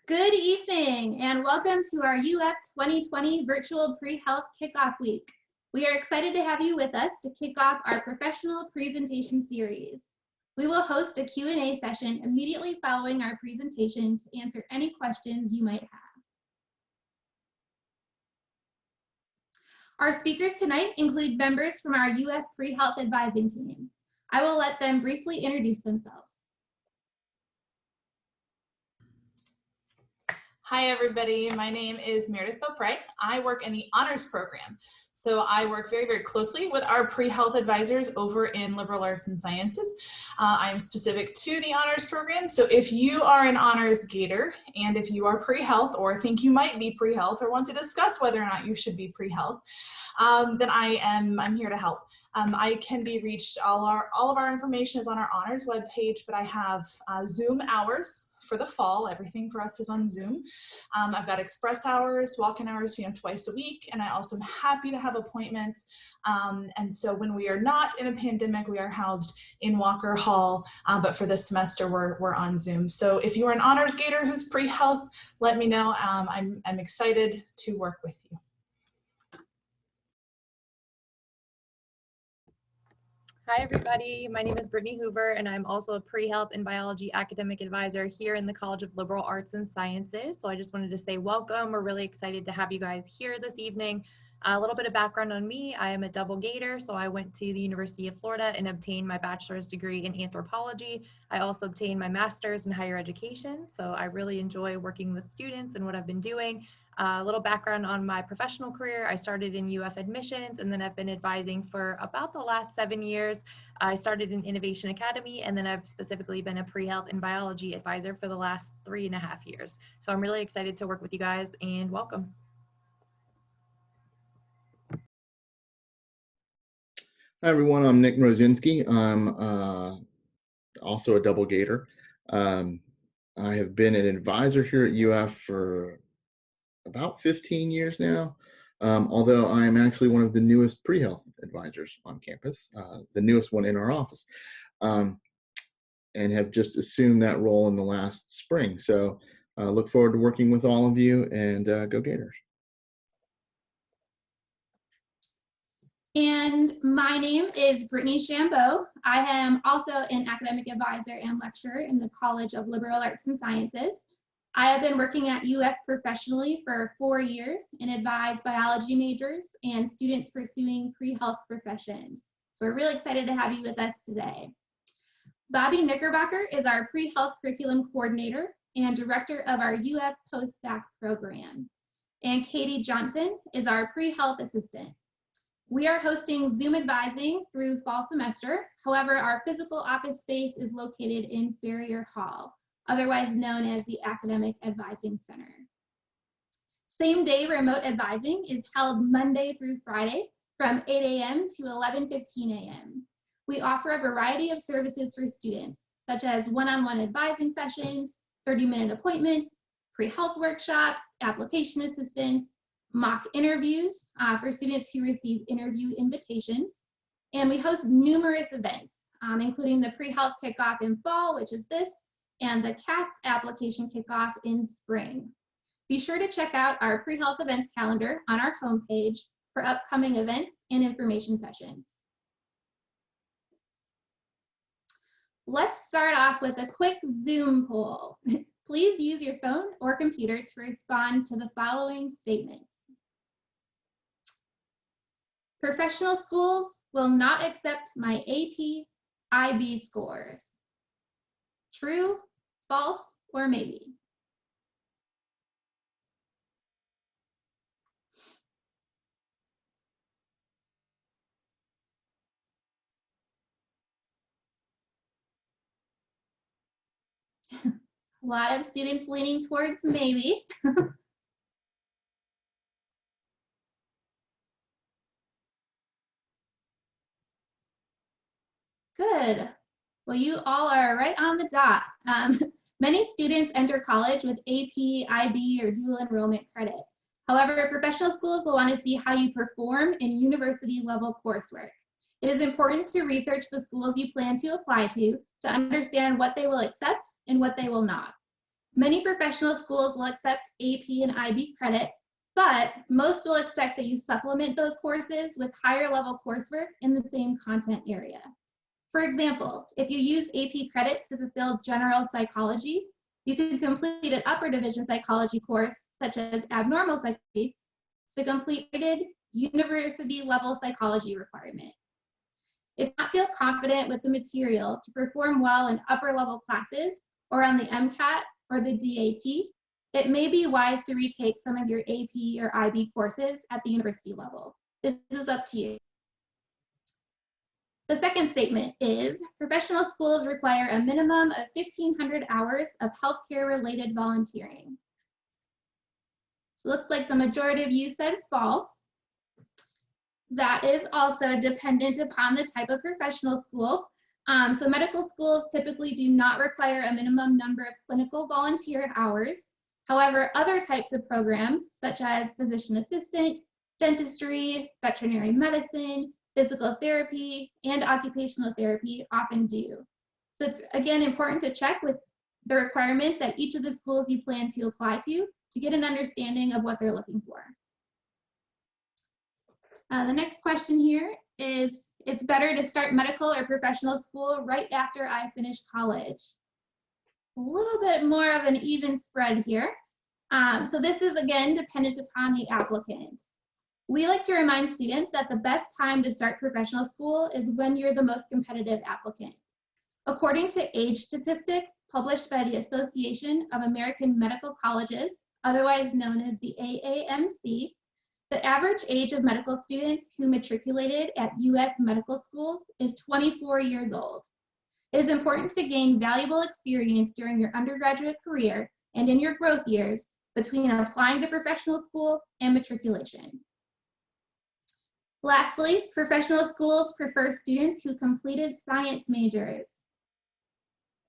Good evening and welcome to our UF 2020 Virtual Pre-Health Kickoff Week. We are excited to have you with us to kick off our professional presentation series. We will host a Q&A session immediately following our presentation to answer any questions you might have. Our speakers tonight include members from our UF Pre-Health Advising Team. I will let them briefly introduce themselves. Hi everybody, my name is Meredith Beaupre. I work in the honors program. So I work very, very closely with our pre-health advisors over in liberal arts and sciences. I am specific to the honors program. So if you are an honors gator and if you are pre-health or think you might be pre-health or want to discuss whether or not you should be pre-health, then I'm here to help. I can be reached, all of our information is on our honors webpage, but I have Zoom hours for the fall. Everything for us is on Zoom. I've got express hours, walk-in hours, twice a week, and I also am happy to have appointments. And so when we are not in a pandemic, we are housed in Walker Hall, but for this semester, we're on Zoom. So if you are an honors gator who's pre-health, let me know. I'm excited to work with you. Hi everybody, my name is Brittany Hoover and I'm also a pre-health and biology academic advisor here in the College of Liberal Arts and Sciences. So I just wanted to say welcome. We're really excited to have you guys here this evening. A little bit of background on me. I am a double gator, so I went to the University of Florida and obtained my bachelor's degree in anthropology. I also obtained my master's in higher education, so I really enjoy working with students and what I've been doing. A little background on my professional career. I started in UF admissions and then I've been advising for about the last 7 years. I started in Innovation Academy and then I've specifically been a pre-health and biology advisor for the last 3.5 years. So I'm really excited to work with you guys and welcome. Hi everyone, I'm Nick Mrozinski. I'm also a double gator. I have been an advisor here at UF for about 15 years now, although I am actually one of the newest pre-health advisors on campus, the newest one in our office, and have just assumed that role in the last spring. So look forward to working with all of you, and go Gators. And my name is Brittany Chambeau. I am also an academic advisor and lecturer in the College of Liberal Arts and Sciences. I have been working at UF professionally for 4 years and advise biology majors and students pursuing pre-health professions. So we're really excited to have you with us today. Bobby Knickerbocker is our pre-health curriculum coordinator and director of our UF post-bac program. And Katie Johnson is our pre-health assistant. We are hosting Zoom advising through fall semester. However, our physical office space is located in Farrier Hall, otherwise known as the Academic Advising Center. Same day remote advising is held Monday through Friday from 8 a.m. to 11:15 a.m. We offer a variety of services for students, such as one-on-one advising sessions, 30-minute appointments, pre-health workshops, application assistance, mock interviews for students who receive interview invitations. And we host numerous events, including the pre-health kickoff in fall, which is this, and the CAS application kickoff in spring. Be sure to check out our pre-health events calendar on our homepage for upcoming events and information sessions. Let's start off with a quick Zoom poll. Please use your phone or computer to respond to the following statements. Professional schools will not accept my AP IB scores. True, false, or maybe? A lot of students leaning towards maybe. Good. Well, you all are right on the dot. Many students enter college with AP, IB, or dual enrollment credit. However, professional schools will want to see how you perform in university-level coursework. It is important to research the schools you plan to apply to understand what they will accept and what they will not. Many professional schools will accept AP and IB credit, but most will expect that you supplement those courses with higher level coursework in the same content area. For example, if you use AP credit to fulfill general psychology, you can complete an upper division psychology course, such as abnormal psychology, to complete university level psychology requirement. If you not feel confident with the material to perform well in upper level classes or on the MCAT or the DAT, it may be wise to retake some of your AP or IB courses at the university level. This is up to you. The second statement is professional schools require a minimum of 1,500 hours of healthcare-related volunteering. So it looks like the majority of you said false. That is also dependent upon the type of professional school. So medical schools typically do not require a minimum number of clinical volunteer hours. However, other types of programs, such as physician assistant, dentistry, veterinary medicine, physical therapy, and occupational therapy often do. So it's, again, important to check with the requirements at each of the schools you plan to apply to get an understanding of what they're looking for. The next question here is, it's better to start medical or professional school right after I finish college. A little bit more of an even spread here. So this is, again, dependent upon the applicant. We like to remind students that the best time to start professional school is when you're the most competitive applicant. According to age statistics published by the Association of American Medical Colleges, otherwise known as the AAMC, the average age of medical students who matriculated at U.S. medical schools is 24 years old. It is important to gain valuable experience during your undergraduate career and in your growth years between applying to professional school and matriculation. Lastly, professional schools prefer students who completed science majors.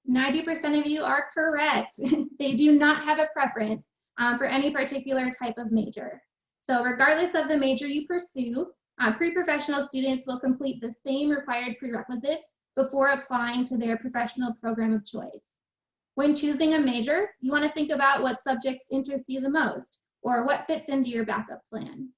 90% of you are correct. They do not have a preference for any particular type of major. So regardless of the major you pursue, pre-professional students will complete the same required prerequisites before applying to their professional program of choice. When choosing a major, you want to think about what subjects interest you the most or what fits into your backup plan.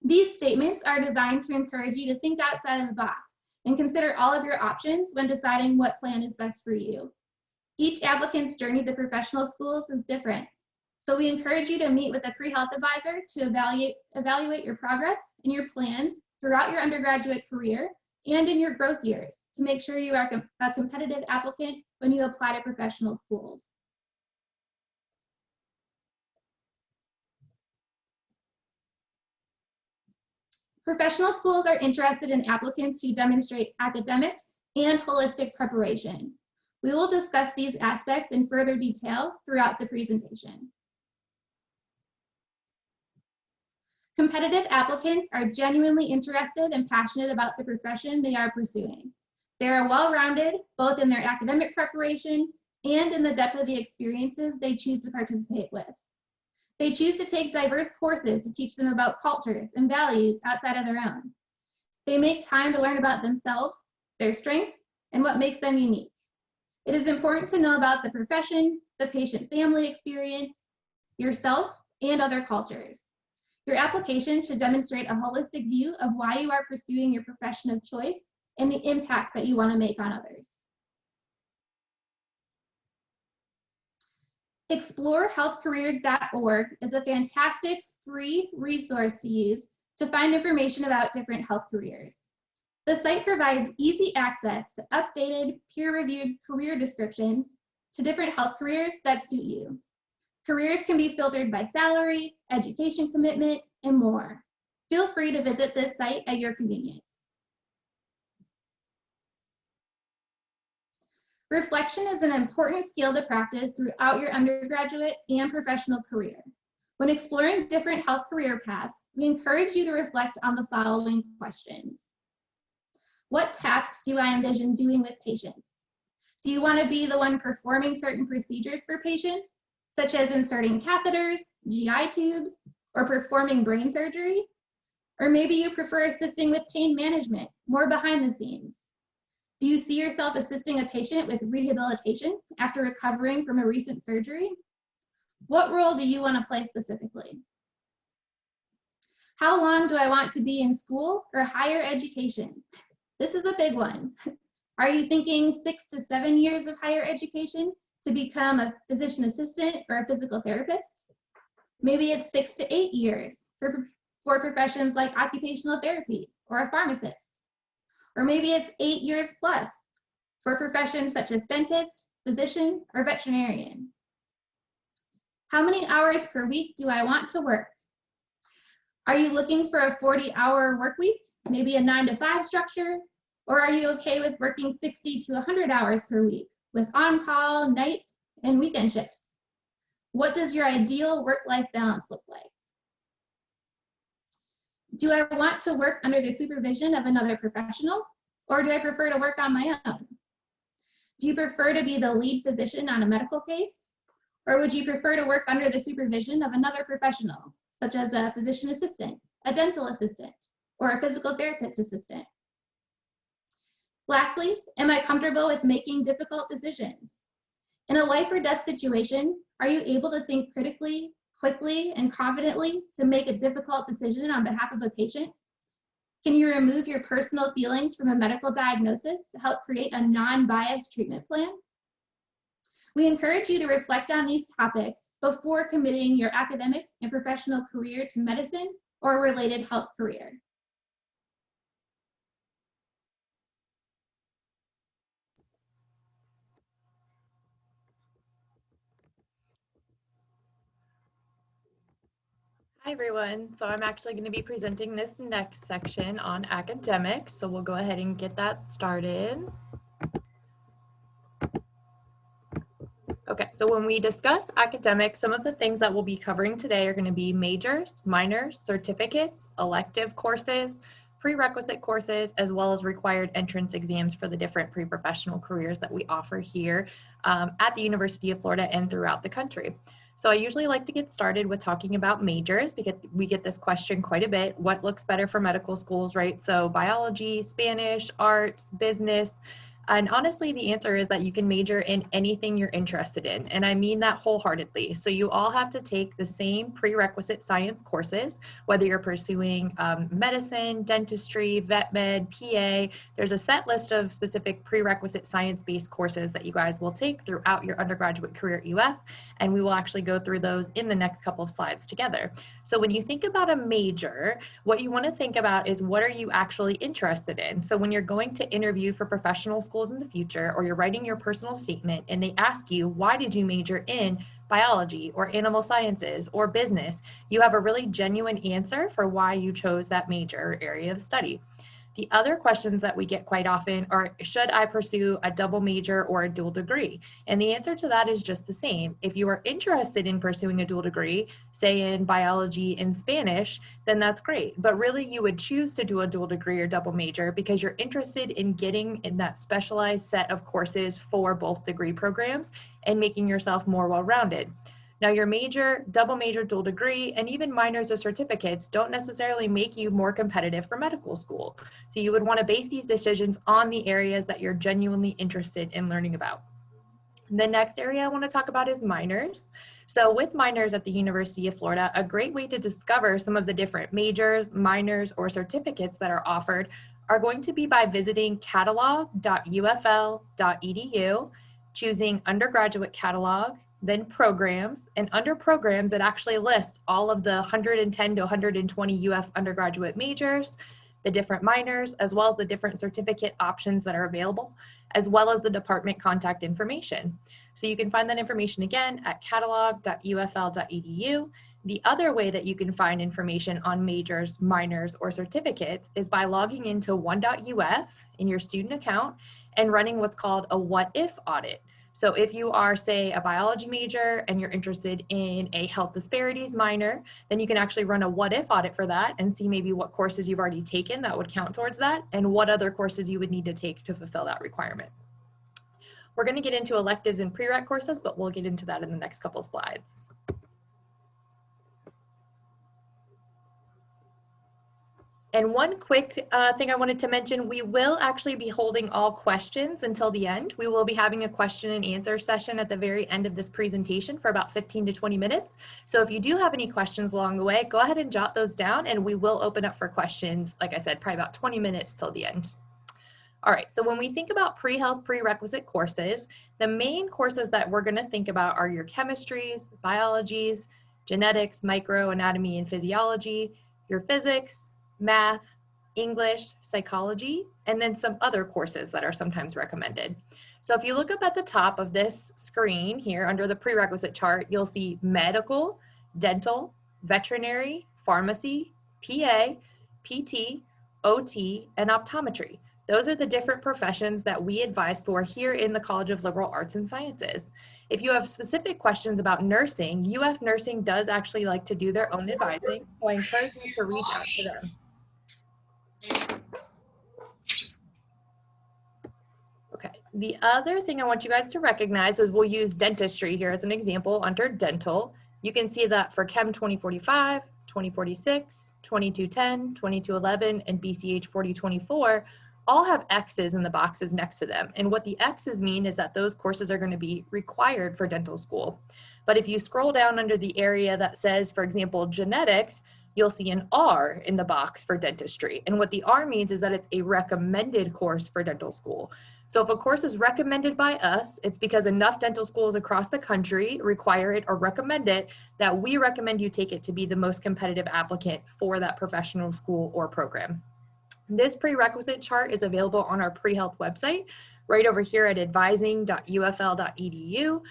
These statements are designed to encourage you to think outside of the box and consider all of your options when deciding what plan is best for you. Each applicant's journey to professional schools is different, so we encourage you to meet with a pre-health advisor to evaluate your progress and your plans throughout your undergraduate career and in your growth years to make sure you are a competitive applicant when you apply to professional schools. Professional schools are interested in applicants who demonstrate academic and holistic preparation. We will discuss these aspects in further detail throughout the presentation. Competitive applicants are genuinely interested and passionate about the profession they are pursuing. They are well-rounded, both in their academic preparation and in the depth of the experiences they choose to participate with. They choose to take diverse courses to teach them about cultures and values outside of their own. They make time to learn about themselves, their strengths, and what makes them unique. It is important to know about the profession, the patient-family experience, yourself, and other cultures. Your application should demonstrate a holistic view of why you are pursuing your profession of choice and the impact that you want to make on others. ExploreHealthCareers.org is a fantastic free resource to use to find information about different health careers. The site provides easy access to updated, peer-reviewed career descriptions to different health careers that suit you. Careers can be filtered by salary, education commitment, and more. Feel free to visit this site at your convenience. Reflection is an important skill to practice throughout your undergraduate and professional career. When exploring different health career paths, we encourage you to reflect on the following questions. What tasks do I envision doing with patients? Do you want to be the one performing certain procedures for patients, such as inserting catheters, GI tubes, or performing brain surgery? Or maybe you prefer assisting with pain management, more behind the scenes. Do you see yourself assisting a patient with rehabilitation after recovering from a recent surgery? What role do you want to play specifically? How long do I want to be in school or higher education? This is a big one. Are you thinking 6 to 7 years of higher education to become a physician assistant or a physical therapist? Maybe it's 6 to 8 years for professions like occupational therapy or a pharmacist. Or maybe it's 8 years plus for professions such as dentist, physician, or veterinarian. How many hours per week do I want to work? Are you looking for a 40-hour work week, maybe a 9-to-5 structure? Or are you okay with working 60 to 100 hours per week with on-call, night, and weekend shifts? What does your ideal work-life balance look like? Do I want to work under the supervision of another professional, or do I prefer to work on my own? Do you prefer to be the lead physician on a medical case, or would you prefer to work under the supervision of another professional, such as a physician assistant, a dental assistant, or a physical therapist assistant? Lastly, am I comfortable with making difficult decisions? In a life or death situation, are you able to think critically, quickly, and confidently to make a difficult decision on behalf of a patient? Can you remove your personal feelings from a medical diagnosis to help create a non-biased treatment plan? We encourage you to reflect on these topics before committing your academic and professional career to medicine or a related health career. Hi everyone, so I'm actually going to be presenting this next section on academics, so we'll go ahead and get that started. Okay, so when we discuss academics, some of the things that we'll be covering today are going to be majors, minors, certificates, elective courses, prerequisite courses, as well as required entrance exams for the different pre-professional careers that we offer here at the University of Florida and throughout the country. So I usually like to get started with talking about majors because we get this question quite a bit. What looks better for medical schools, right? So biology, Spanish, arts, business. And honestly, the answer is that you can major in anything you're interested in. And I mean that wholeheartedly. So you all have to take the same prerequisite science courses, whether you're pursuing medicine, dentistry, vet med, PA. There's a set list of specific prerequisite science-based courses that you guys will take throughout your undergraduate career at UF. And we will actually go through those in the next couple of slides together. So when you think about a major, what you want to think about is what are you actually interested in? So when you're going to interview for professional schools in the future, or you're writing your personal statement and they ask you, why did you major in biology or animal sciences or business? You have a really genuine answer for why you chose that major or area of study. The other questions that we get quite often are, should I pursue a double major or a dual degree? And the answer to that is just the same. If you are interested in pursuing a dual degree, say in biology and Spanish, then that's great. But really you would choose to do a dual degree or double major because you're interested in getting in that specialized set of courses for both degree programs and making yourself more well-rounded. Now your major, double major, dual degree, and even minors or certificates don't necessarily make you more competitive for medical school. So you would want to base these decisions on the areas that you're genuinely interested in learning about. The next area I want to talk about is minors. So with minors at the University of Florida, a great way to discover some of the different majors, minors, or certificates that are offered are going to be by visiting catalog.ufl.edu, choosing undergraduate catalog, then programs, and under programs, it actually lists all of the 110 to 120 UF undergraduate majors, the different minors, as well as the different certificate options that are available, as well as the department contact information. So you can find that information again at catalog.ufl.edu. The other way that you can find information on majors, minors, or certificates is by logging into one.uf in your student account and running what's called a what if audit. So if you are, say, a biology major and you're interested in a health disparities minor, then you can actually run a what if audit for that and see maybe what courses you've already taken that would count towards that and what other courses you would need to take to fulfill that requirement. We're going to get into electives and prereq courses, but we'll get into that in the next couple slides. And one quick thing I wanted to mention, we will actually be holding all questions until the end. We will be having a question and answer session at the very end of this presentation for about 15 to 20 minutes. So if you do have any questions along the way, go ahead and jot those down and we will open up for questions, like I said, probably about 20 minutes till the end. All right, so when we think about pre-health prerequisite courses, the main courses that we're gonna think about are your chemistries, biologies, genetics, microanatomy and physiology, your physics, math, English, psychology, and then some other courses that are sometimes recommended. So if you look up at the top of this screen here under the prerequisite chart, you'll see medical, dental, veterinary, pharmacy, PA, PT, OT, and optometry. Those are the different professions that we advise for here in the College of Liberal Arts and Sciences. If you have specific questions about nursing, UF Nursing does actually like to do their own advising, so I encourage you to reach out to them. Okay, the other thing I want you guys to recognize is we'll use dentistry here as an example under dental. You can see that for Chem 2045, 2046, 2210, 2211, and BCH 4024, all have X's in the boxes next to them. And what the X's mean is that those courses are going to be required for dental school. But if you scroll down under the area that says, for example, genetics, you'll see an R in the box for dentistry. And what the R means is that it's a recommended course for dental school. So if a course is recommended by us, it's because enough dental schools across the country require it or recommend it that we recommend you take it to be the most competitive applicant for that professional school or program. This prerequisite chart is available on our pre-health website right over here at advising.ufl.edu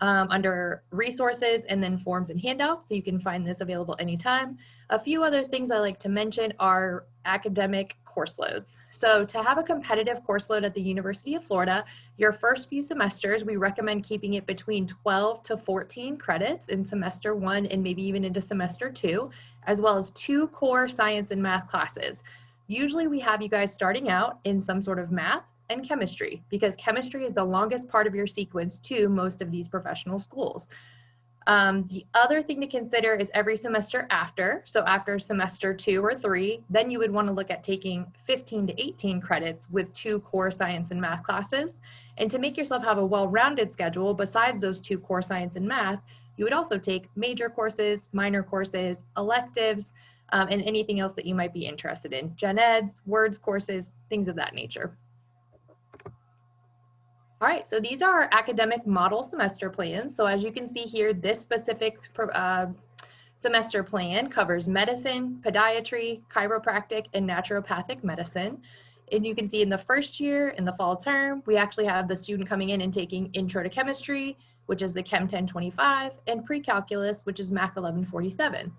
under resources and then forms and handouts. So you can find this available anytime. A few other things I like to mention are academic course loads. So to have a competitive course load at the University of Florida, your first few semesters, we recommend keeping it between 12 to 14 credits in semester 1 and maybe even into semester 2, as well as 2 core science and math classes. Usually we have you guys starting out in some sort of math and chemistry because chemistry is the longest part of your sequence to most of these professional schools. The other thing to consider is every semester after, so after semester 2 or 3, then you would want to look at taking 15 to 18 credits with 2 core science and math classes. And to make yourself have a well-rounded schedule, besides those 2 core science and math, you would also take major courses, minor courses, electives, and anything else that you might be interested in. Gen Eds, words courses, things of that nature. All right, so these are our academic model semester plans. So as you can see here, this specific semester plan covers medicine, podiatry, chiropractic, and naturopathic medicine. And you can see in the first year, in the fall term, we actually have the student coming in and taking Intro to Chemistry, which is the Chem 1025, and Pre-Calculus, which is Mac 1147.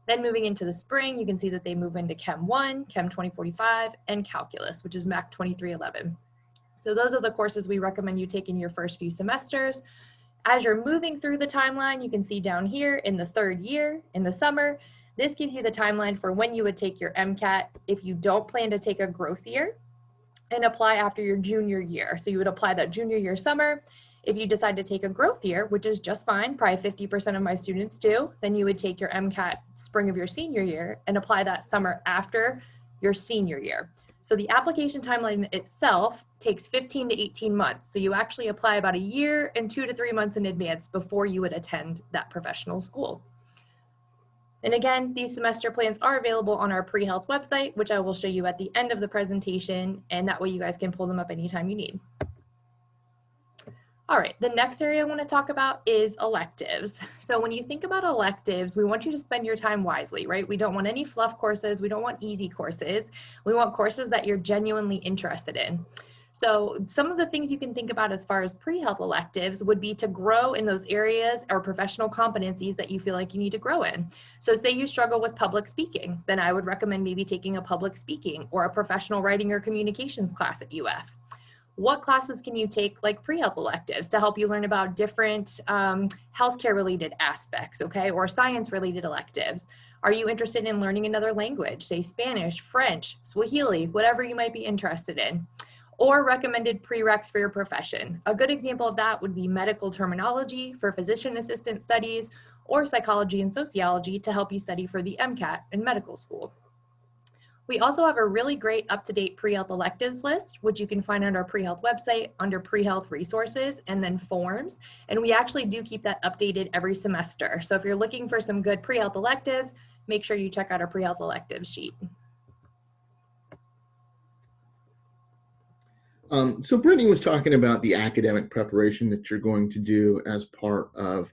Then moving into the spring, you can see that they move into Chem 1, Chem 2045, and Calculus, which is Mac 2311. So those are the courses we recommend you take in your first few semesters. As you're moving through the timeline, you can see down here in the 3rd year, in the summer, this gives you the timeline for when you would take your MCAT if you don't plan to take a growth year and apply after your junior year. So you would apply that junior year summer. If you decide to take a growth year, which is just fine, probably 50% of my students do, then you would take your MCAT spring of your senior year and apply that summer after your senior year. So the application timeline itself takes 15 to 18 months. So you actually apply about a year and 2 to 3 months in advance before you would attend that professional school. And again, these semester plans are available on our pre-health website, which I will show you at the end of the presentation, and that way you guys can pull them up anytime you need. All right, the next area I want to talk about is electives. So when you think about electives, we want you to spend your time wisely, right? We don't want any fluff courses. We don't want easy courses. We want courses that you're genuinely interested in. So some of the things you can think about as far as pre-health electives would be to grow in those areas or professional competencies that you feel like you need to grow in. So say you struggle with public speaking, then I would recommend maybe taking a public speaking or a professional writing or communications class at UF. What classes can you take like pre-health electives to help you learn about different healthcare related aspects, okay, or science related electives? Are you interested in learning another language, say Spanish, French, Swahili, whatever you might be interested in? Or recommended prereqs for your profession. A good example of that would be medical terminology for physician assistant studies or psychology and sociology to help you study for the MCAT in medical school. We also have a really great up-to-date pre-health electives list, which you can find on our pre-health website under pre-health resources and then forms. And we actually do keep that updated every semester. So if you're looking for some good pre-health electives, make sure you check out our pre-health electives sheet. So Brittany was talking about the academic preparation that you're going to do as part of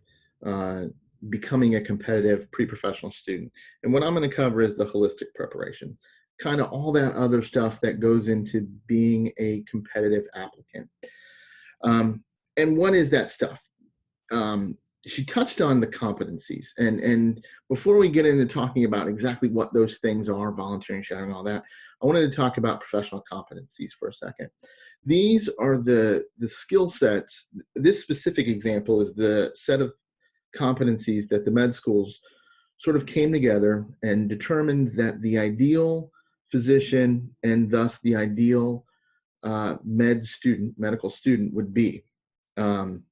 becoming a competitive pre-professional student. And what I'm going to cover is the holistic preparation, kind of all that other stuff that goes into being a competitive applicant. And what is that stuff? She touched on the competencies. And before we get into talking about exactly what those things are, volunteering, shadowing, all that, I wanted to talk about professional competencies for a second. These are the skill sets. This specific example is the set of competencies that the med schools sort of came together and determined that the ideal physician and thus the ideal medical student would be. And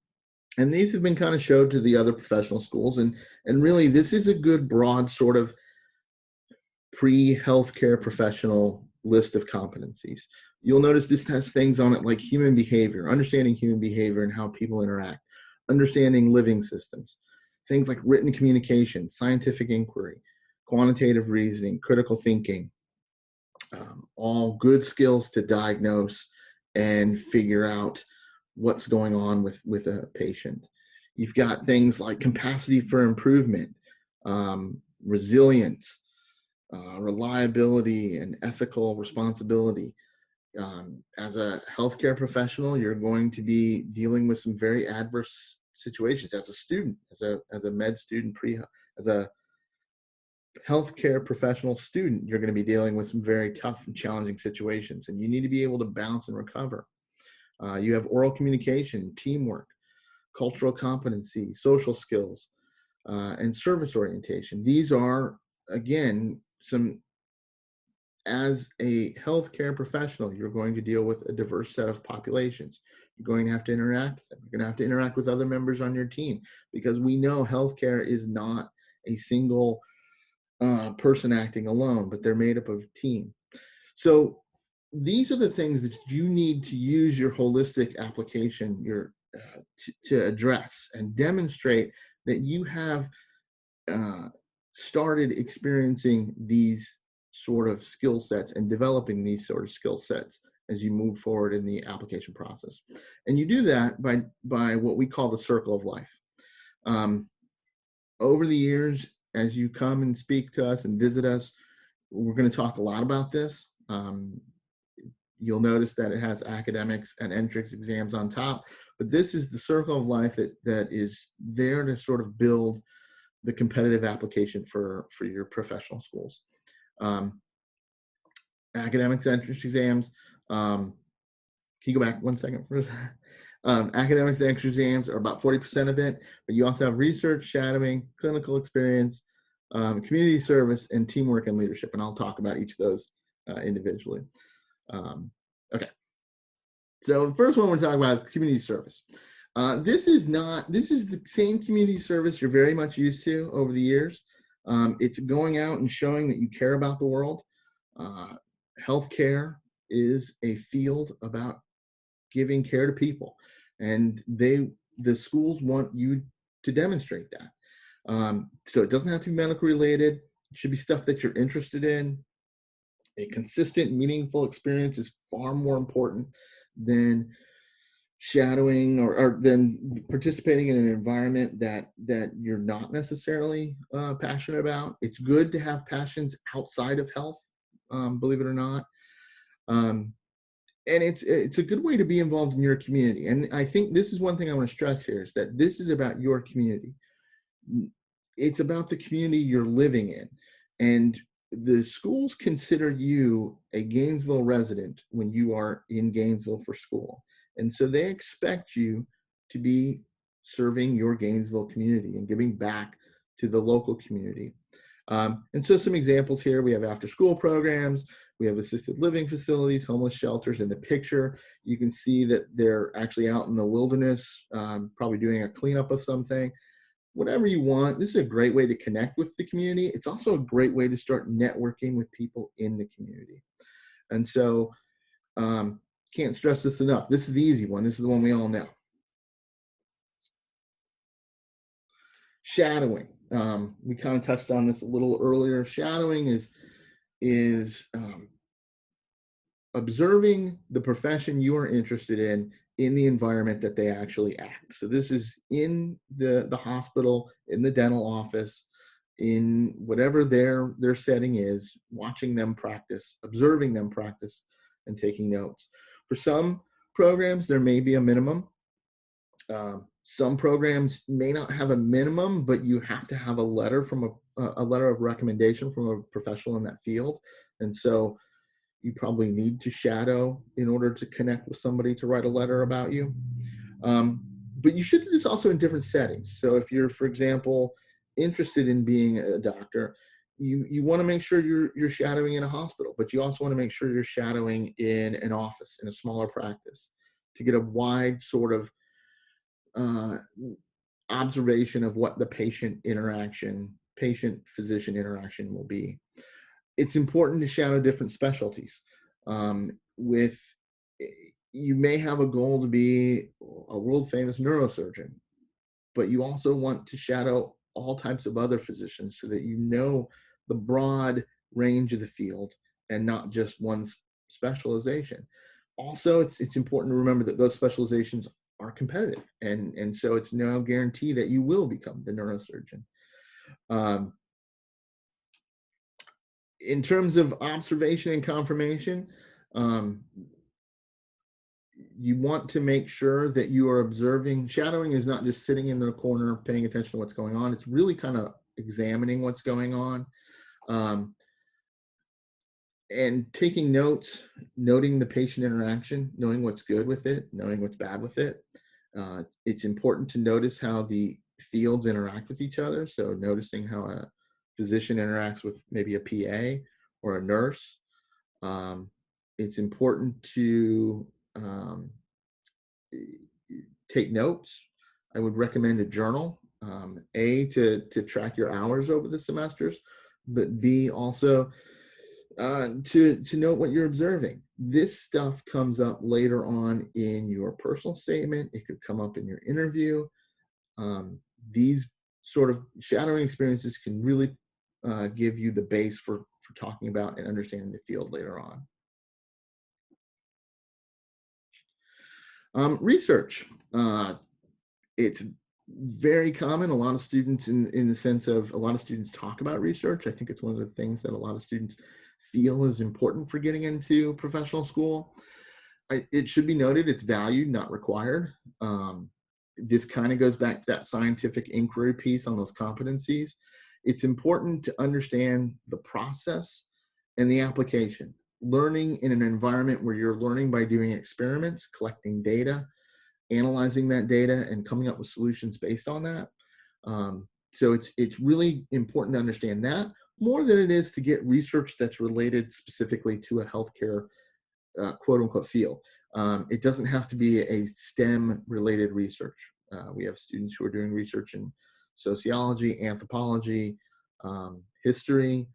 these have been kind of showed to the other professional schools. And really, this is a good broad sort of pre-healthcare professional list of competencies. You'll notice this has things on it like human behavior, understanding human behavior and how people interact, understanding living systems, things like written communication, scientific inquiry, quantitative reasoning, critical thinking, all good skills to diagnose and figure out what's going on with a patient. You've got things like capacity for improvement, resilience, reliability, and ethical responsibility. As a healthcare professional, you're going to be dealing with some very adverse situations as a student, as a med student, as a healthcare professional student, you're going to be dealing with some very tough and challenging situations, and you need to be able to bounce and recover. You have oral communication, teamwork, cultural competency, social skills, and service orientation. These are, again, as a healthcare professional, you're going to deal with a diverse set of populations. You're going to have to interact with them. You're going to have to interact with other members on your team, because we know healthcare is not a single person acting alone, but they're made up of a team. So these are the things that you need to use your holistic application to address and demonstrate that you have started experiencing these sort of skill sets and developing these sort of skill sets as you move forward in the application process. And you do that by what we call the circle of life. Over the years, as you come and speak to us and visit us, we're going to talk a lot about this. You'll notice that it has academics and entrance exams on top, but this is the circle of life that is there to sort of build the competitive application for your professional schools. Academics, entrance exams. Can you go back 1 second for academics and entrance exams are about 40% of it, but you also have research, shadowing, clinical experience, community service, and teamwork and leadership. And I'll talk about each of those individually. Okay. So the first one we're talking about is community service. This is the same community service you're very much used to over the years. It's going out and showing that you care about the world. Healthcare is a field about giving care to people, and the schools want you to demonstrate that. So it doesn't have to be medical related. It should be stuff that you're interested in. A consistent, meaningful experience is far more important than shadowing or than participating in an environment that you're not necessarily passionate about. It's good to have passions outside of health, believe it or not. And it's a good way to be involved in your community. And I think this is one thing I want to stress here, is that this is about your community. It's about the community you're living in. And the schools consider you a Gainesville resident when you are in Gainesville for school. And so they expect you to be serving your Gainesville community and giving back to the local community. And so some examples here, we have after school programs, we have assisted living facilities, homeless shelters. In the picture, you can see that they're actually out in the wilderness, probably doing a cleanup of something. whatever you want. This is a great way to connect with the community. It's also a great way to start networking with people in the community. And so, can't stress this enough. This is the easy one. This is the one we all know. Shadowing. We kind of touched on this a little earlier. Shadowing is observing the profession you are interested in the environment that they actually act. So this is in the hospital, in the dental office, in whatever their setting is, watching them practice, observing them practice, and taking notes. For some programs, there may be a minimum. Some programs may not have a minimum, but you have to have a letter from a letter of recommendation from a professional in that field. And so you probably need to shadow in order to connect with somebody to write a letter about you. But you should do this also in different settings. So if you're, for example, interested in being a doctor, you want to make sure you're shadowing in a hospital, but you also want to make sure you're shadowing in an office, in a smaller practice, to get a wide sort of observation of what the patient-physician interaction will be. It's important to shadow different specialties. You may have a goal to be a world-famous neurosurgeon, but you also want to shadow all types of other physicians so that you know the broad range of the field and not just one specialization. Also, it's important to remember that those specializations are competitive, and so it's no guarantee that you will become the neurosurgeon. In terms of observation and confirmation, you want to make sure that you are observing. Shadowing is not just sitting in the corner paying attention to what's going on. It's really kind of examining what's going on, and taking notes, noting the patient interaction, knowing what's good with it, knowing what's bad with it. It's important to notice how the fields interact with each other. So noticing how a physician interacts with maybe a PA or a nurse. It's important to take notes. I would recommend a journal, to track your hours over the semesters, but B, also to note what you're observing. This stuff comes up later on in your personal statement. It could come up in your interview. These sort of shadowing experiences can really give you the base for talking about and understanding the field later on. Research. It's very common. A lot of students, in the sense of a lot of students talk about research. I think it's one of the things that a lot of students feel is important for getting into professional school. It should be noted it's valued, not required. This kind of goes back to that scientific inquiry piece on those competencies. It's important to understand the process and the application. Learning in an environment where you're learning by doing experiments, collecting data, analyzing that data, and coming up with solutions based on that. So it's really important to understand that more than it is to get research that's related specifically to a healthcare quote unquote field. It doesn't have to be a STEM related research. We have students who are doing research in sociology, anthropology, history,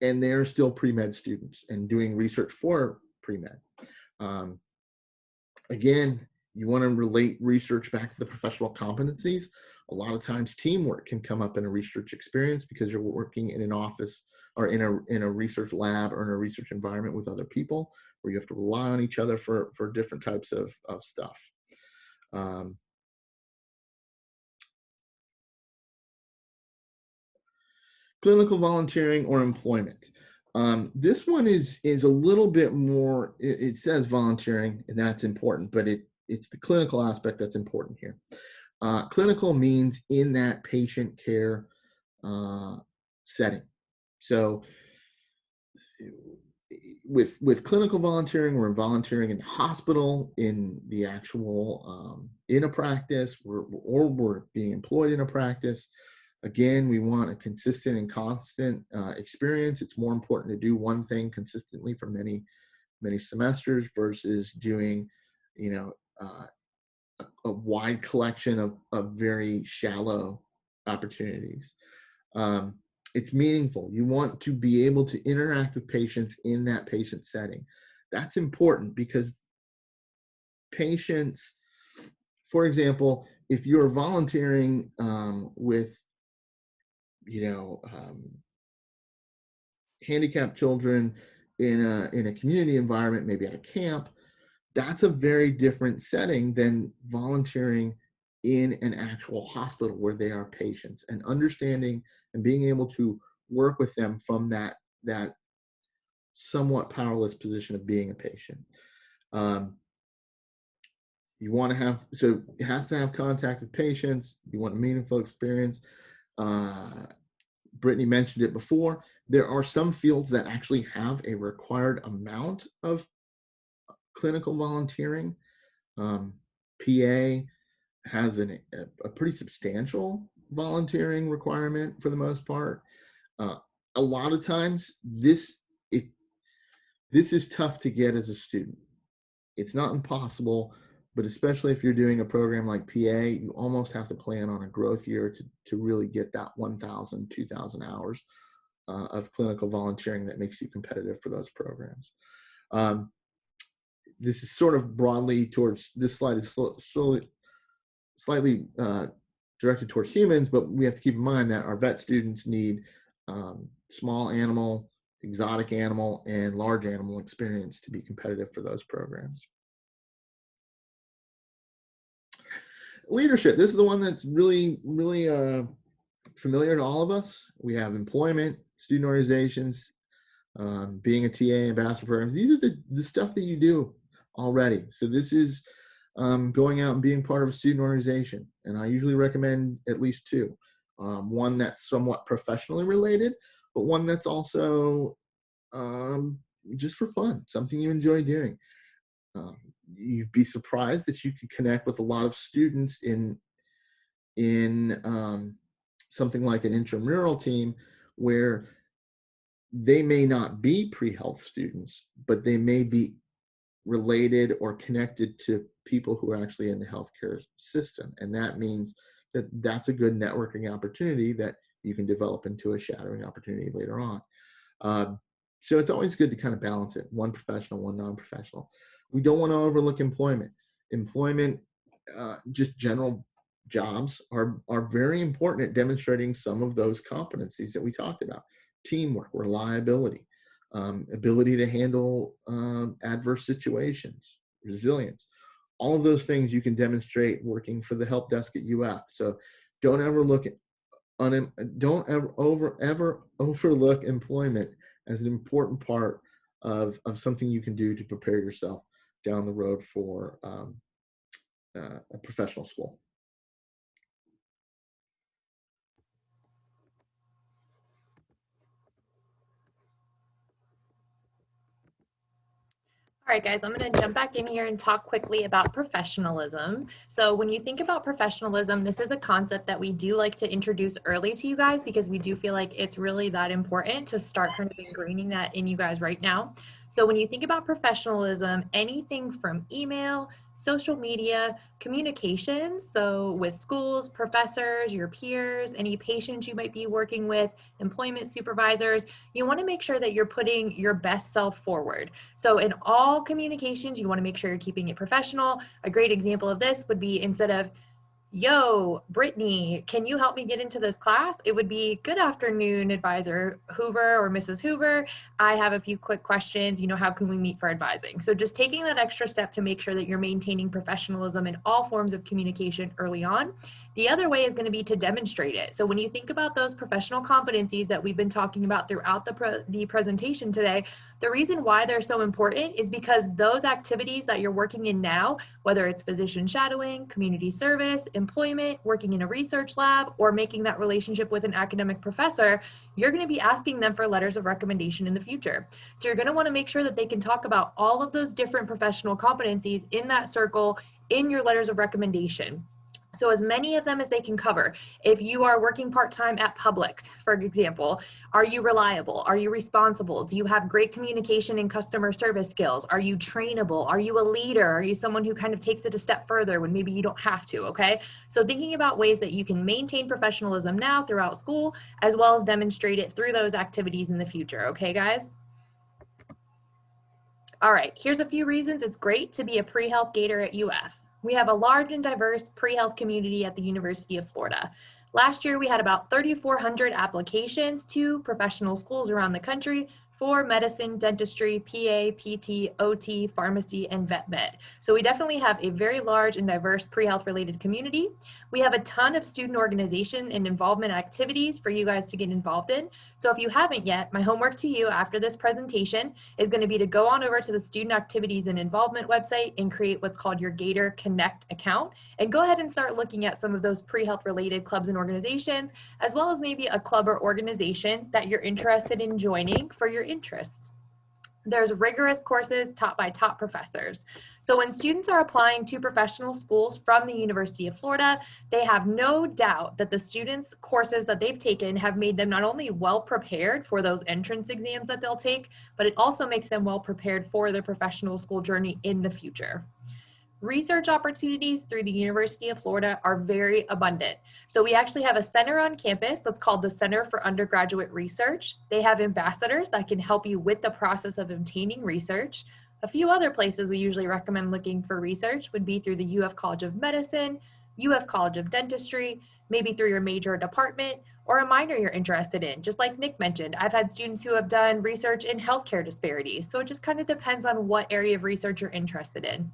and they're still pre-med students and doing research for pre-med. Again, you want to relate research back to the professional competencies. A lot of times teamwork can come up in a research experience because you're working in an office or in a research lab or in a research environment with other people where you have to rely on each other for different types of stuff. Clinical volunteering or employment. This one is a little bit more, it says volunteering, and that's important, but it's the clinical aspect that's important here. Clinical means in that patient care setting. So with clinical volunteering, we're volunteering in the hospital, in the actual, in a practice, or we're being employed in a practice. Again, we want a consistent and constant experience. It's more important to do one thing consistently for many, many semesters versus doing, a wide collection of very shallow opportunities. It's meaningful. You want to be able to interact with patients in that patient setting. That's important because patients, for example, if you're volunteering with, handicapped children in a community environment, maybe at a camp, that's a very different setting than volunteering in an actual hospital where they are patients, and understanding and being able to work with them from that somewhat powerless position of being a patient. You want to have, so it has to have contact with patients. You want a meaningful experience. Brittany mentioned it before. There are some fields that actually have a required amount of clinical volunteering. PA has a pretty substantial volunteering requirement for the most part. A lot of times, this is tough to get as a student. It's not impossible, but especially if you're doing a program like PA, you almost have to plan on a growth year to really get that 1,000, 2,000 hours of clinical volunteering that makes you competitive for those programs. This is sort of broadly towards, this slide is slightly directed towards humans, but we have to keep in mind that our vet students need small animal, exotic animal, and large animal experience to be competitive for those programs. Leadership, this is the one that's really familiar to all of us. We have employment, student organizations, being a TA, ambassador programs. These are the stuff that you do already. So this is going out and being part of a student organization. And I usually recommend at least two. One that's somewhat professionally related, but one that's also just for fun, something you enjoy doing. You'd be surprised that you can connect with a lot of students in something like an intramural team, where they may not be pre-health students, but they may be related or connected to people who are actually in the healthcare system. And that means that that's a good networking opportunity that you can develop into a shadowing opportunity later on. So it's always good to kind of balance it, one professional, one non-professional. We don't want to overlook employment. Just general jobs are very important at demonstrating some of those competencies that we talked about: teamwork, reliability, ability to handle adverse situations, resilience. All of those things you can demonstrate working for the help desk at UF. So don't ever overlook employment as an important part of something you can do to prepare yourself down the road for a professional school. All right, guys, I'm going to jump back in here and talk quickly about professionalism. So when you think about professionalism, this is a concept that we do like to introduce early to you guys, because we do feel like it's really that important to start kind of ingraining that in you guys right now. So when you think about professionalism, anything from email, social media, communications, so with schools, professors, your peers, any patients you might be working with, employment supervisors, you want to make sure that you're putting your best self forward. So in all communications, you want to make sure you're keeping it professional. A great example of this would be, instead of, "Yo, Brittany, can you help me get into this class?" it would be, "Good afternoon, Advisor Hoover or Mrs. Hoover. I have a few quick questions. How can we meet for advising?" So just taking that extra step to make sure that you're maintaining professionalism in all forms of communication early on. The other way is going to be to demonstrate it. So when you think about those professional competencies that we've been talking about throughout the presentation today, the reason why they're so important is because those activities that you're working in now, whether it's physician shadowing, community service, employment, working in a research lab, or making that relationship with an academic professor, you're going to be asking them for letters of recommendation in the future. So you're going to want to make sure that they can talk about all of those different professional competencies in that circle in your letters of recommendation. So as many of them as they can cover. If you are working part-time at Publix, for example, are you reliable? Are you responsible? Do you have great communication and customer service skills? Are you trainable? Are you a leader? Are you someone who kind of takes it a step further when maybe you don't have to, okay? So thinking about ways that you can maintain professionalism now throughout school, as well as demonstrate it through those activities in the future, okay, guys? All right, here's a few reasons it's great to be a pre-health Gator at UF. We have a large and diverse pre-health community at the University of Florida. Last year, we had about 3,400 applications to professional schools around the country for medicine, dentistry, PA, PT, OT, pharmacy, and vet med. So we definitely have a very large and diverse pre-health related community. We have a ton of student organization and involvement activities for you guys to get involved in. So if you haven't yet, my homework to you after this presentation is going to be to go on over to the Student Activities and Involvement website and create what's called your Gator Connect account, and go ahead and start looking at some of those pre-health related clubs and organizations, as well as maybe a club or organization that you're interested in joining for your interests. There's rigorous courses taught by top professors. So when students are applying to professional schools from the University of Florida, they have no doubt that the students' courses that they've taken have made them not only well prepared for those entrance exams that they'll take, but it also makes them well prepared for their professional school journey in the future. Research opportunities through the University of Florida are very abundant. So we actually have a center on campus that's called the Center for Undergraduate Research. They have ambassadors that can help you with the process of obtaining research. A few other places we usually recommend looking for research would be through the UF College of Medicine, UF College of Dentistry, maybe through your major or department, or a minor you're interested in. Just like Nick mentioned, I've had students who have done research in healthcare disparities. So it just kind of depends on what area of research you're interested in.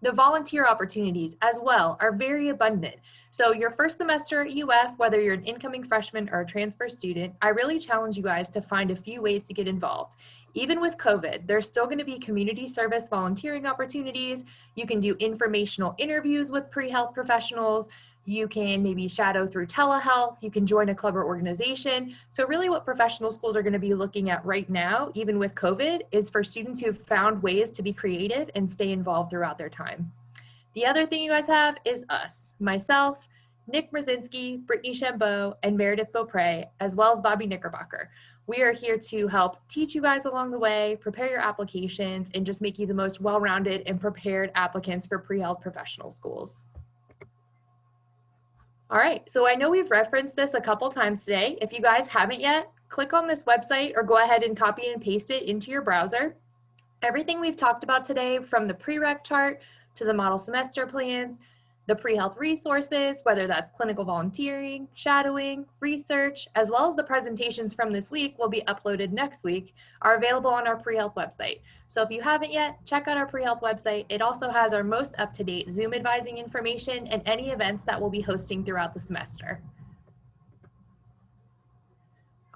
The volunteer opportunities as well are very abundant. So your first semester at UF, whether you're an incoming freshman or a transfer student, I really challenge you guys to find a few ways to get involved. Even with COVID, there's still going to be community service volunteering opportunities. You can do informational interviews with pre-health professionals. You can maybe shadow through telehealth. You can join a club or organization. So really what professional schools are going to be looking at right now, even with COVID, is for students who have found ways to be creative and stay involved throughout their time. The other thing you guys have is us, myself, Nick Mrozinski, Brittany Chambeau, and Meredith Beaupre, as well as Bobby Knickerbocker. We are here to help teach you guys along the way, prepare your applications, and just make you the most well-rounded and prepared applicants for pre-health professional schools. All right, so I know we've referenced this a couple times today. If you guys haven't yet, click on this website or go ahead and copy and paste it into your browser. Everything we've talked about today, from the prereq chart to the model semester plans, the pre-health resources, whether that's clinical volunteering, shadowing, research, as well as the presentations from this week will be uploaded next week, are available on our pre-health website. So if you haven't yet, check out our pre-health website. It also has our most up-to-date Zoom advising information and any events that we'll be hosting throughout the semester.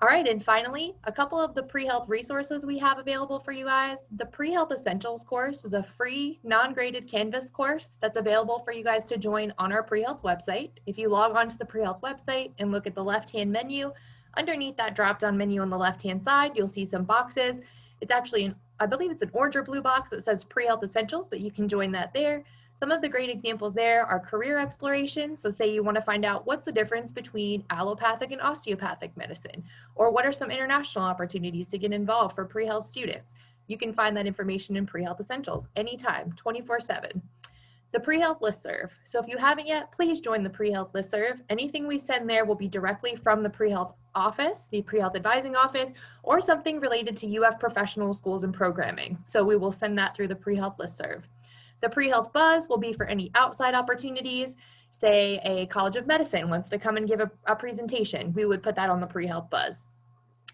All right, and finally, a couple of the pre-health resources we have available for you guys. The Pre-Health Essentials course is a free, non-graded Canvas course that's available for you guys to join on our pre-health website. If you log on to the pre-health website and look at the left-hand menu, underneath that drop-down menu on the left-hand side, you'll see some boxes. It's actually, I believe it's an orange or blue box that says Pre-Health Essentials, but you can join that there. Some of the great examples there are career exploration. So say you want to find out what's the difference between allopathic and osteopathic medicine, or what are some international opportunities to get involved for pre-health students. You can find that information in Pre-Health Essentials anytime, 24/7. The pre-health listserv. So if you haven't yet, please join the pre-health listserv. Anything we send there will be directly from the pre-health office, the pre-health advising office, or something related to UF professional schools and programming. So we will send that through the pre-health listserv. The pre-health buzz will be for any outside opportunities. Say a College of Medicine wants to come and give a presentation, we would put that on the pre-health buzz.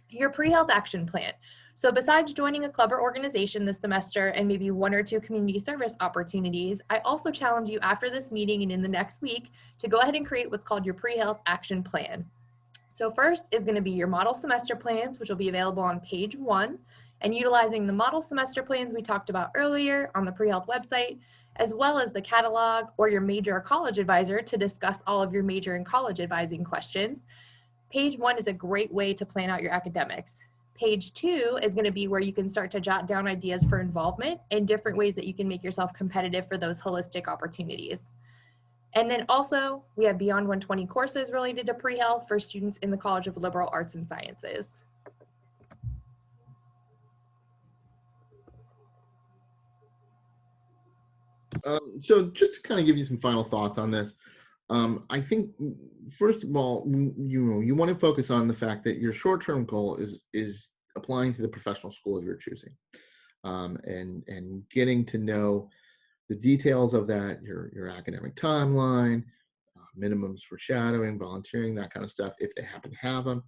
Your pre-health action plan. So besides joining a club or organization this semester and maybe one or two community service opportunities, I also challenge you after this meeting and in the next week to go ahead and create what's called your pre-health action plan. So first is going to be your model semester plans, which will be available on page 1. And utilizing the model semester plans we talked about earlier on the pre-health website, as well as the catalog or your major or college advisor to discuss all of your major and college advising questions. Page 1 is a great way to plan out your academics. Page 2 is going to be where you can start to jot down ideas for involvement and different ways that you can make yourself competitive for those holistic opportunities. And then also we have Beyond 120 courses related to pre-health for students in the College of Liberal Arts and Sciences. So just to kind of give you some final thoughts on this, I think first of all, you want to focus on the fact that your short-term goal is applying to the professional school of your choosing, and getting to know the details of that, your academic timeline, minimums for shadowing, volunteering, that kind of stuff, if they happen to have them.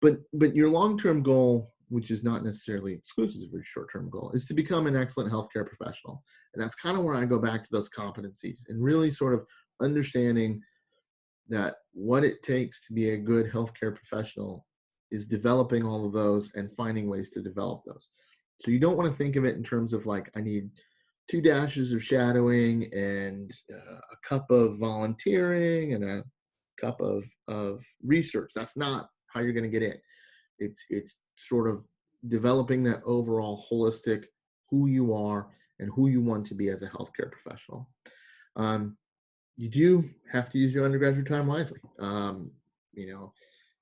But your long-term goal, which is not necessarily exclusive of your short-term goal, is to become an excellent healthcare professional. And that's kind of where I go back to those competencies and really sort of understanding that what it takes to be a good healthcare professional is developing all of those and finding ways to develop those. So you don't want to think of it in terms of like, I need 2 dashes of shadowing and a cup of volunteering and a cup of research. That's not how you're going to get in. It's sort of developing that overall holistic who you are and who you want to be as a healthcare professional. You do have to use your undergraduate time wisely. You know,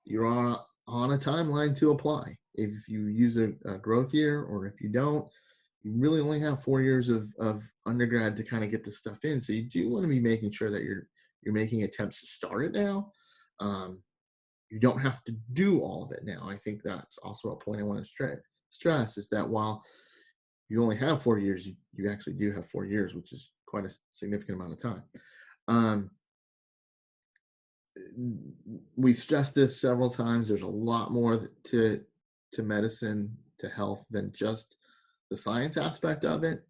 you're on a timeline to apply. If you use a growth year, or if you don't, you really only have 4 years of undergrad to kind of get this stuff in. So you do want to be making sure that you're making attempts to start it now. You don't have to do all of it now. I think that's also a point I want to stress is that while you only have 4 years, you actually do have 4 years, which is quite a significant amount of time. We stressed this several times. There's a lot more to medicine, to health, than just the science aspect of it.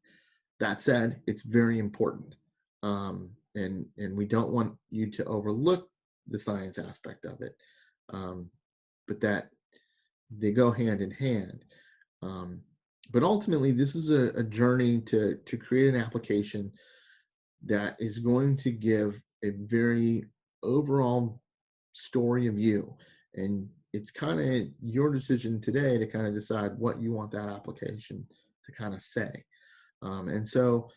That said, it's very important. And we don't want you to overlook the science aspect of it. But that they go hand in hand. But ultimately, this is a journey to create an application that is going to give a very overall story of you. And it's kind of your decision today to kind of decide what you want that application to kind of say. And so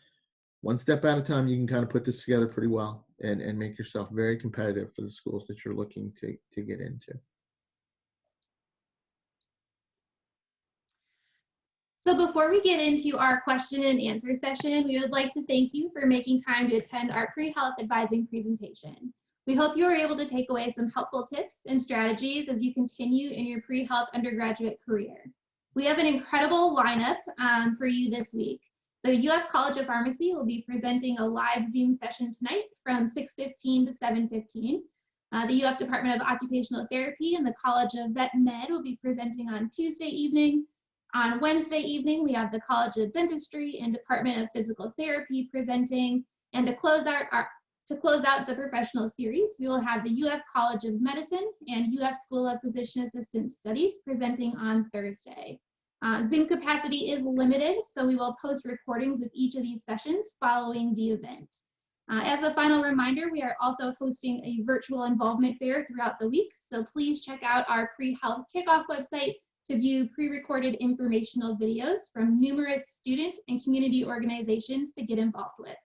one step at a time, you can kind of put this together pretty well and make yourself very competitive for the schools that you're looking to get into. So before we get into our question and answer session, we would like to thank you for making time to attend our pre-health advising presentation. We hope you were able to take away some helpful tips and strategies as you continue in your pre-health undergraduate career. We have an incredible lineup for you this week. The UF College of Pharmacy will be presenting a live Zoom session tonight from 6:15 to 7:15. The UF Department of Occupational Therapy and the College of Vet Med will be presenting on Tuesday evening. On Wednesday evening, we have the College of Dentistry and Department of Physical Therapy presenting. And to close out the professional series, we will have the UF College of Medicine and UF School of Physician Assistant Studies presenting on Thursday. Zoom capacity is limited, so we will post recordings of each of these sessions following the event. As a final reminder, we are also hosting a virtual involvement fair throughout the week, so please check out our pre-health kickoff website to view pre-recorded informational videos from numerous student and community organizations to get involved with.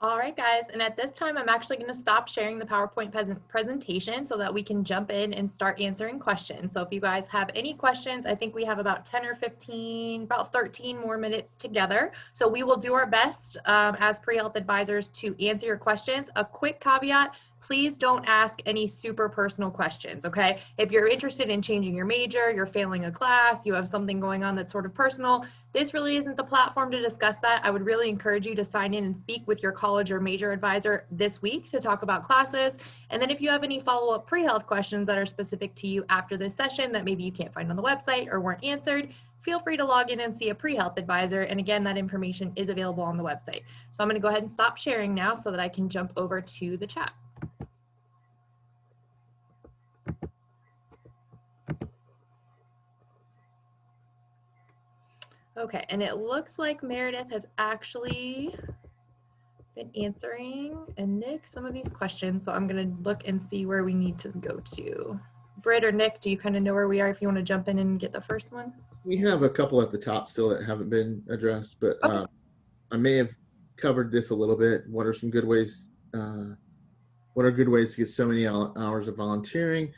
All right, guys, and at this time, I'm actually going to stop sharing the PowerPoint presentation so that we can jump in and start answering questions. So if you guys have any questions, I think we have about 10 or 15, about 13 more minutes together. So we will do our best as pre-health advisors to answer your questions. A quick caveat, please don't ask any super personal questions, okay? If you're interested in changing your major, you're failing a class, you have something going on that's sort of personal, this really isn't the platform to discuss that. I would really encourage you to sign in and speak with your college or major advisor this week to talk about classes. And then if you have any follow-up pre-health questions that are specific to you after this session that maybe you can't find on the website or weren't answered, feel free to log in and see a pre-health advisor. And again, that information is available on the website. So I'm going to go ahead and stop sharing now so that I can jump over to the chat. Okay, and it looks like Meredith has actually been answering, and Nick, some of these questions. So I'm going to look and see where we need to go to. Britt or Nick, do you kind of know where we are if you want to jump in and get the first one? We have a couple at the top still that haven't been addressed, but Okay. I may have covered this a little bit. What are some good ways? What are good ways to get so many hours of volunteering?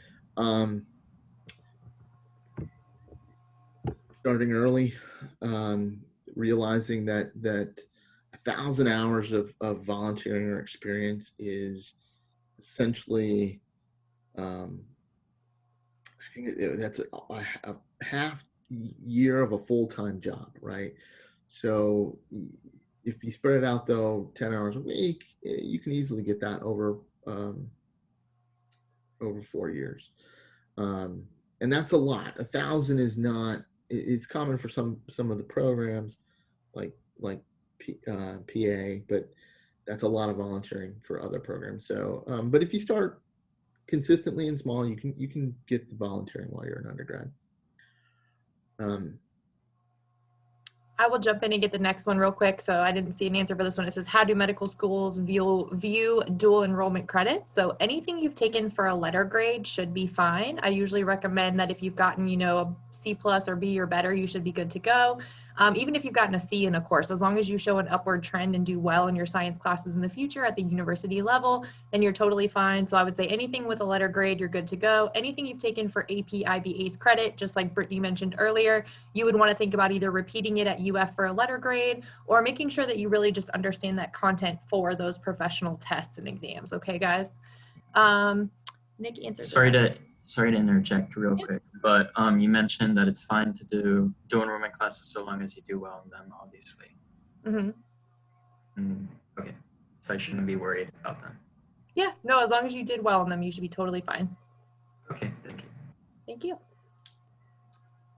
Starting early, realizing that 1,000 hours of volunteering or experience is essentially, I think that's a half year of a full-time job, right? So if you spread it out though, 10 hours a week, you can easily get that over 4 years. And that's a lot. 1,000 is not, it's common for some of the programs like PA, but that's a lot of volunteering for other programs. So, but if you start consistently and small, you can get the volunteering while you're an undergrad. I will jump in and get the next one real quick. So I didn't see an answer for this one. It says, how do medical schools view dual enrollment credits? So anything you've taken for a letter grade should be fine. I usually recommend that if you've gotten, a C+ or B or better, you should be good to go. Even if you've gotten a C in a course, as long as you show an upward trend and do well in your science classes in the future at the university level, then you're totally fine. So I would say anything with a letter grade, you're good to go. Anything you've taken for AP IB ACE credit, just like Brittany mentioned earlier, you would want to think about either repeating it at UF for a letter grade or making sure that you really just understand that content for those professional tests and exams. Okay, guys? Nick answered. Sorry to interject real quick, but you mentioned that it's fine to do dual enrollment classes so long as you do well in them, obviously. Okay, so I shouldn't be worried about them. Yeah, no, as long as you did well in them, you should be totally fine. Okay, thank you. Thank you.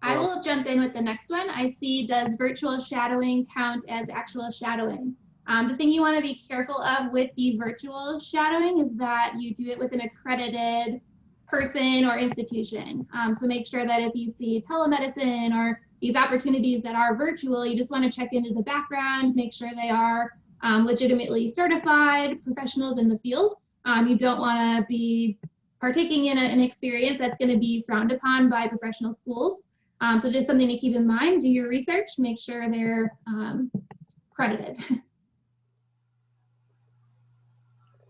I will jump in with the next one. I see, does virtual shadowing count as actual shadowing? The thing you want to be careful of with the virtual shadowing is that you do it with an accredited person or institution. So make sure that if you see telemedicine or these opportunities that are virtual, you just want to check into the background, make sure they are legitimately certified professionals in the field. You don't want to be partaking in an experience that's going to be frowned upon by professional schools. So just something to keep in mind, do your research, make sure they're credited.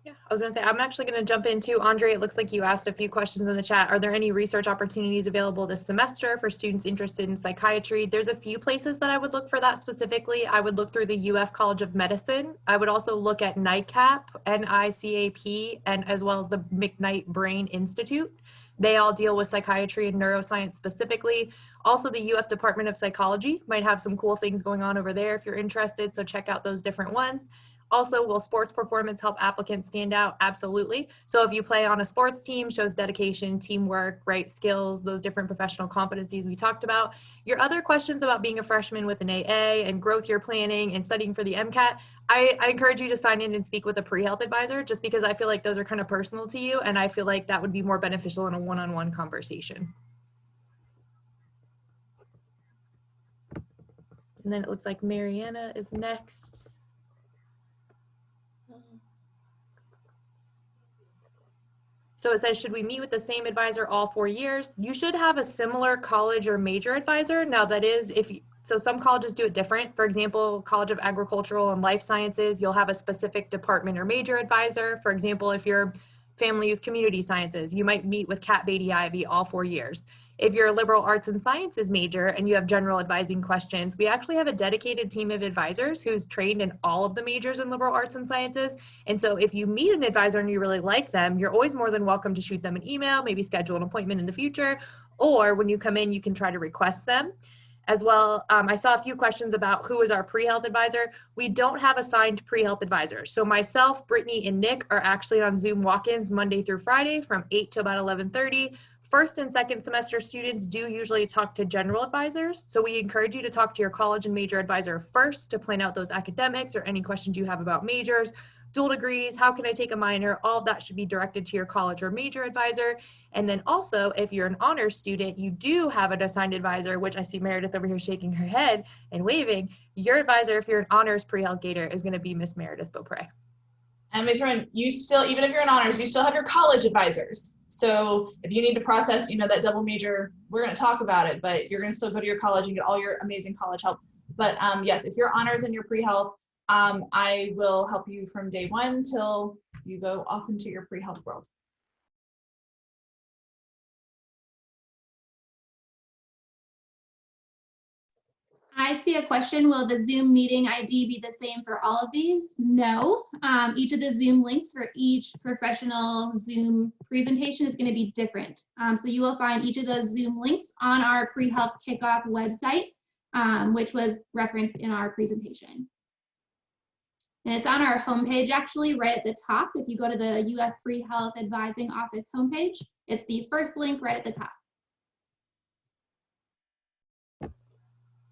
Yeah, I was gonna say, I'm actually gonna jump into, Andre, it looks like you asked a few questions in the chat. Are there any research opportunities available this semester for students interested in psychiatry? There's a few places that I would look for that specifically. I would look through the UF College of Medicine. I would also look at NICAP, NICAP, and as well as the McKnight Brain Institute. They all deal with psychiatry and neuroscience specifically. Also, the UF Department of Psychology might have some cool things going on over there if you're interested, so check out those different ones. Also, will sports performance help applicants stand out? Absolutely. So if you play on a sports team, shows dedication, teamwork, right, skills, those different professional competencies we talked about. Your other questions about being a freshman with an AA and growth year planning and studying for the MCAT, I encourage you to sign in and speak with a pre-health advisor, just because I feel like those are kind of personal to you, and I feel like that would be more beneficial in a one-on-one conversation. And then it looks like Mariana is next. So it says, should we meet with the same advisor all 4 years? You should have a similar college or major advisor. Now that is, so some colleges do it different. For example, College of Agricultural and Life Sciences, you'll have a specific department or major advisor. For example, if you're Family Youth Community Sciences, you might meet with Cat Beatty Ivy all 4 years. If you're a liberal arts and sciences major and you have general advising questions, we actually have a dedicated team of advisors who's trained in all of the majors in liberal arts and sciences. And so if you meet an advisor and you really like them, you're always more than welcome to shoot them an email, maybe schedule an appointment in the future, or when you come in, you can try to request them. As well, I saw a few questions about who is our pre-health advisor. We don't have assigned pre-health advisors. So myself, Brittany, and Nick are actually on Zoom walk-ins Monday through Friday from 8 to about 11:30. First and second semester students do usually talk to general advisors. So we encourage you to talk to your college and major advisor first to plan out those academics or any questions you have about majors, dual degrees, how can I take a minor? All of that should be directed to your college or major advisor. And then also, if you're an honors student, you do have an assigned advisor, which I see Meredith over here shaking her head and waving. Your advisor, if you're an honors pre-health gator, is going to be Miss Meredith Beaupre. And let me throw in, you still, even if you're in honors, you still have your college advisors. So if you need to process, that double major, we're going to talk about it, but you're going to still go to your college and get all your amazing college help. But yes, if you're honors and you're pre-health, I will help you from day one till you go off into your pre-health world. I see a question. Will the Zoom meeting ID be the same for all of these? No. Each of the Zoom links for each professional Zoom presentation is going to be different. So you will find each of those Zoom links on our pre-health kickoff website, which was referenced in our presentation. And it's on our homepage, actually, right at the top. If you go to the UF Pre-Health Advising Office homepage, it's the first link right at the top.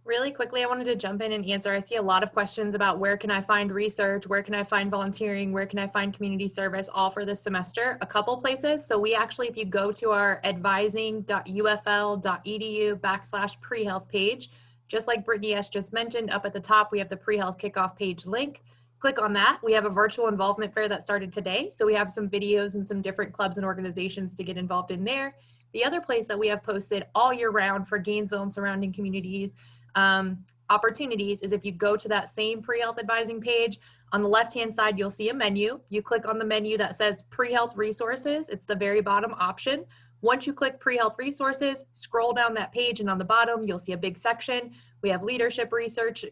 Really quickly, I wanted to jump in and answer. I see a lot of questions about where can I find research, where can I find volunteering, where can I find community service, all for this semester. A couple places. So we actually, if you go to our advising.ufl.edu/pre-health page, just like Brittany S. just mentioned, up at the top, we have the pre-health kickoff page link. Click on that. We have a virtual involvement fair that started today. So we have some videos and some different clubs and organizations to get involved in there. The other place that we have posted all year round for Gainesville and surrounding communities opportunities is if you go to that same pre-health advising page, on the left-hand side, you'll see a menu. You click on the menu that says pre-health resources. It's the very bottom option. Once you click pre-health resources, scroll down that page, and on the bottom, you'll see a big section. We have leadership, research,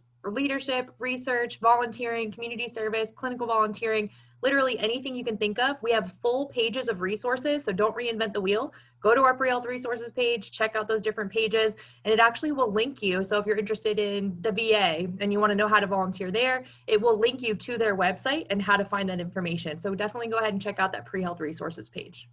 volunteering, community service, clinical volunteering, literally anything you can think of. We have full pages of resources, so don't reinvent the wheel. Go to our pre-health resources page, check out those different pages, and it actually will link you. So if you're interested in the VA and you want to know how to volunteer there, it will link you to their website and how to find that information. So definitely go ahead and check out that pre-health resources page.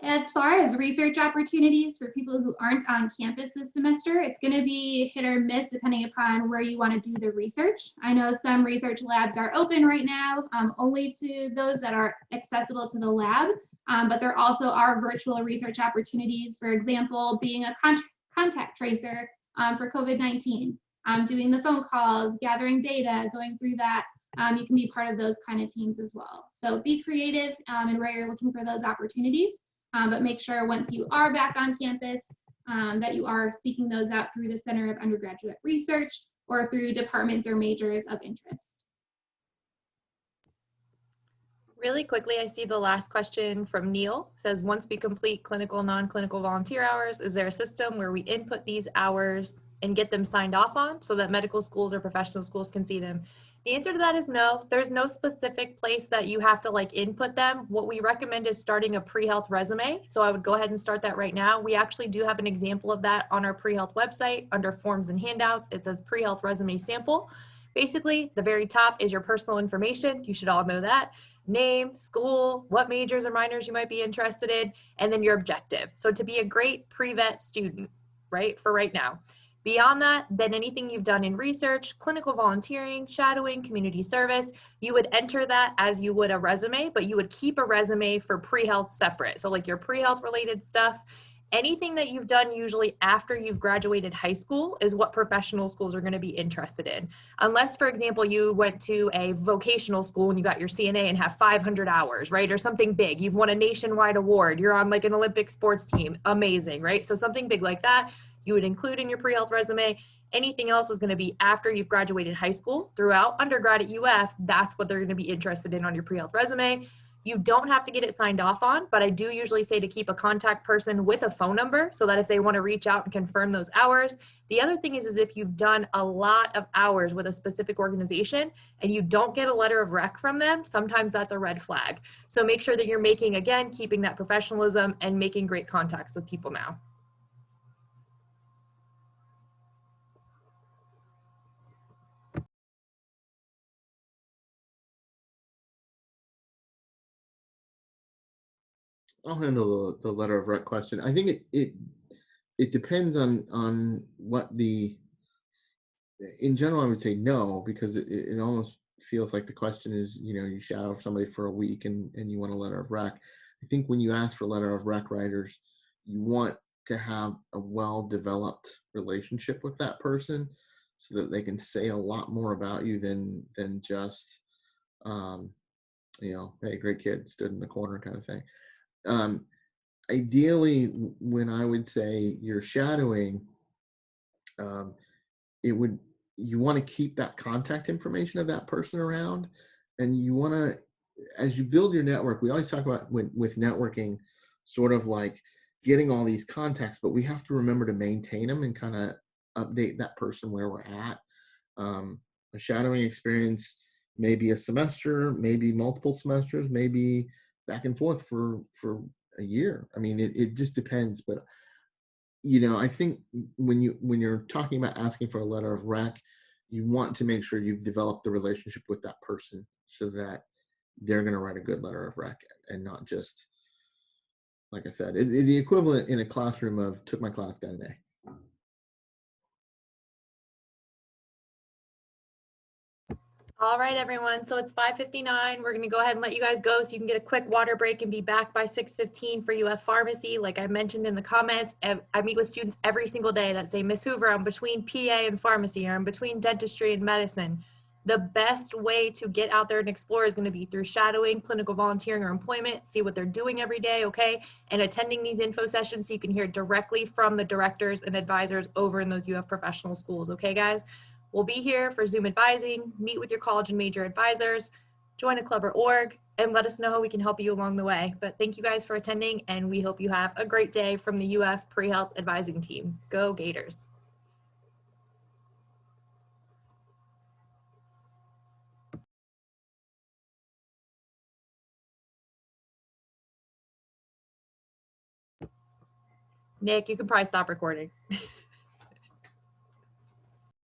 As far as research opportunities for people who aren't on campus this semester, it's going to be hit or miss depending upon where you want to do the research. I know some research labs are open right now, only to those that are accessible to the lab, but there also are virtual research opportunities, for example, being a contact tracer for COVID-19, doing the phone calls, gathering data, going through that. You can be part of those kind of teams as well. So be creative in where you're looking for those opportunities. But make sure once you are back on campus that you are seeking those out through the Center of Undergraduate Research or through departments or majors of interest. Really quickly, I see the last question from Neil. It says, once we complete clinical, non-clinical volunteer hours, is there a system where we input these hours and get them signed off on so that medical schools or professional schools can see them? The answer to that is no. There's no specific place that you have to input them. What we recommend is starting a pre-health resume. So I would go ahead and start that right now. We actually do have an example of that on our pre-health website under forms and handouts. It says pre-health resume sample. Basically, the very top is your personal information. You should all know that. Name, school, what majors or minors you might be interested in, and then your objective. So to be a great pre-vet student, right, for right now. Beyond that, then anything you've done in research, clinical volunteering, shadowing, community service, you would enter that as you would a resume, but you would keep a resume for pre-health separate. So your pre-health related stuff, anything that you've done usually after you've graduated high school is what professional schools are going to be interested in. Unless, for example, you went to a vocational school and you got your CNA and have 500 hours, right? Or something big. You've won a nationwide award. You're on an Olympic sports team. Amazing, right? So something big like that, you would include in your pre-health resume. Anything else is going to be after you've graduated high school. Throughout undergrad at UF, that's what they're going to be interested in on your pre-health resume. You don't have to get it signed off on, but I do usually say to keep a contact person with a phone number so that if they want to reach out and confirm those hours. The other thing is if you've done a lot of hours with a specific organization and you don't get a letter of rec from them, sometimes that's a red flag. So make sure that you're keeping that professionalism and making great contacts with people now. I'll handle the letter of rec question. I think it depends on what in general, I would say no, because it almost feels like the question is, you shadow somebody for a week and you want a letter of rec. I think when you ask for letter of rec writers, you want to have a well-developed relationship with that person so that they can say a lot more about you than just, hey, great kid, stood in the corner kind of thing. Ideally, when I would say you're shadowing, you want to keep that contact information of that person around, and you want to, as you build your network, we always talk about with networking, sort of like getting all these contacts, but we have to remember to maintain them and kind of update that person where we're at. A shadowing experience, maybe a semester, maybe multiple semesters, maybe back and forth for a year. I mean, it just depends, but I think when you're talking about asking for a letter of rec, you want to make sure you've developed the relationship with that person so that they're going to write a good letter of rec and not just, like I said, the equivalent in a classroom of took my class, got an A. All right, everyone. So it's 5:59. We're going to go ahead and let you guys go so you can get a quick water break and be back by 6:15 for UF Pharmacy. Like I mentioned in the comments, I meet with students every single day that say, Miss Hoover, I'm between PA and pharmacy, or I'm between dentistry and medicine. The best way to get out there and explore is going to be through shadowing, clinical volunteering, or employment, see what they're doing every day, okay? And attending these info sessions so you can hear directly from the directors and advisors over in those UF professional schools, okay, guys? We'll be here for Zoom advising, meet with your college and major advisors, join a club or org, and let us know how we can help you along the way. But thank you guys for attending, and we hope you have a great day from the UF Pre-Health Advising Team. Go Gators. Nick, you can probably stop recording.